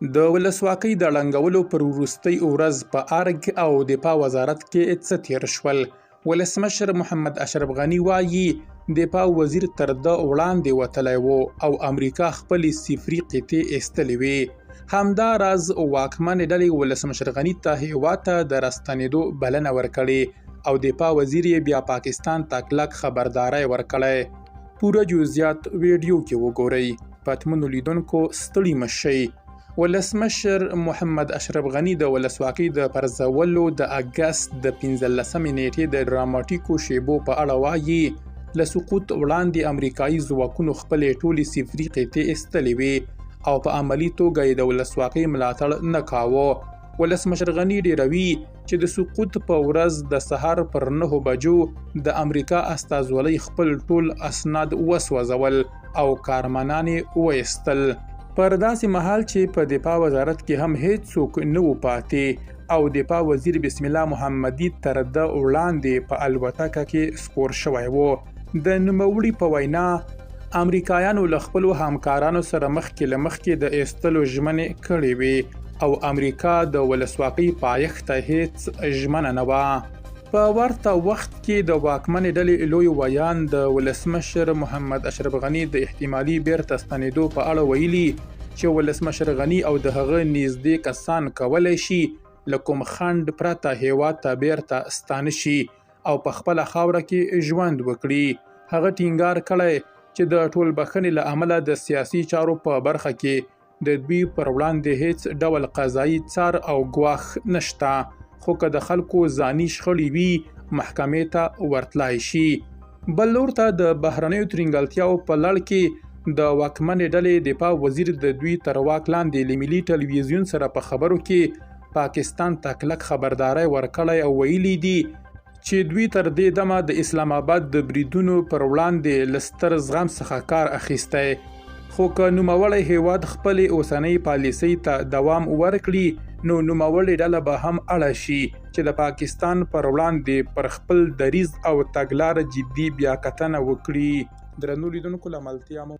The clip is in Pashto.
د ولسواکۍ د ړنګولو پر وروستۍ ورځ په ارګ او دفاع وزارت کې څه تیر شول. ولسمشر محمد اشرف غني وایي دفاع وزیر تر ده وړاندې وتلی و او امریکا خپلې صفري قطعې ایستلې وې. همدا راز واکمنې ډلې ولسمشر غني ته هیواد ته د راستنېدو بلنه ورکړې او دفاع وزیر یې بیا پاکستان ته کلک خبرداری ورکړی. پوره جزئیات ویډیو کې وګورئ. پاتمنو لیدونکو ستړي مشئ. ولسمشر محمد اشرف غني د ولسواکۍ د پرځولو د اګست د 15مې نیټې د ډراماټیکو شیبو په اړه وایي له سقوط وړاندې امریکایي ځواکونو خپلې ټولې صفري قطعې ایستلې وې او په عملي توګه یې د ولسواکۍ ملاتړ نه کاوه. ولسمشر غني ډیروي چې د سقوط په ورځ د سهار پر 9 بجو د امریکا استازولۍ خپل ټول اسناد وسوځول او کارمنان یې وایستل. پر داسې مهال چې په دفاع وزارت کې هم هیڅ څوک نه و پاتې او دفاع وزیر بسم الله محمدي تر ده وړاندې په الوتکه کې سپور شوی و. د نوموړي په وینا امریکایانو له خپلو همکارانو سره مخکې له مخکې د ایستلو ژمنې کړې وې او امریکا د ولسواکۍ پایښت ته هیڅ ژمنه نه وه. په ورته وخت کې د واکمنې ډلې لوی ویان د ولسمشر محمد اشرف غني د احتمالي بیرته ستنېدو په اړه ویلي چې ولسمشر غني او د هغه نږدې کسان کولی شي له کوم خنډ پرته هیواد ته بیرته ستانه شي او په خپله خاوره کې ژوند وکړي. هغه ټینګار کړی چې د ټولبښنې له امله د سیاسي چارو په برخه کې د دوی پر وړاندې هیڅ ډول قضایي څار او ګواښ نشته، خو که د خلکو ځاني شخړې وي محکمې ته ورتلای شي. بل لور ته د بهرنیو ترنګلتیاو په لړ کې د واکمنې ډلې دفاع وزیر د دوی تر واک لاندې له ملي ټلویزیون سره په خبرو کې پاکستان ته کلک خبرداری ورکړی او ویلي دي چې دوی تر دې دمه د اسلام آباد د بریدونو پر وړاندې له ستر زغم څخه کار اخیستی. خو که نوموړی هیواد خپلې اوسنۍ پالیسۍ ته دوام ورکړي نو نوموړې ډله به هم اړه شي چې د پاکستان پر وړاندې پر خپل دریځ او تګلاره جدي بیاکتنه وکړي. درنو لیدونکو له ملتیا مو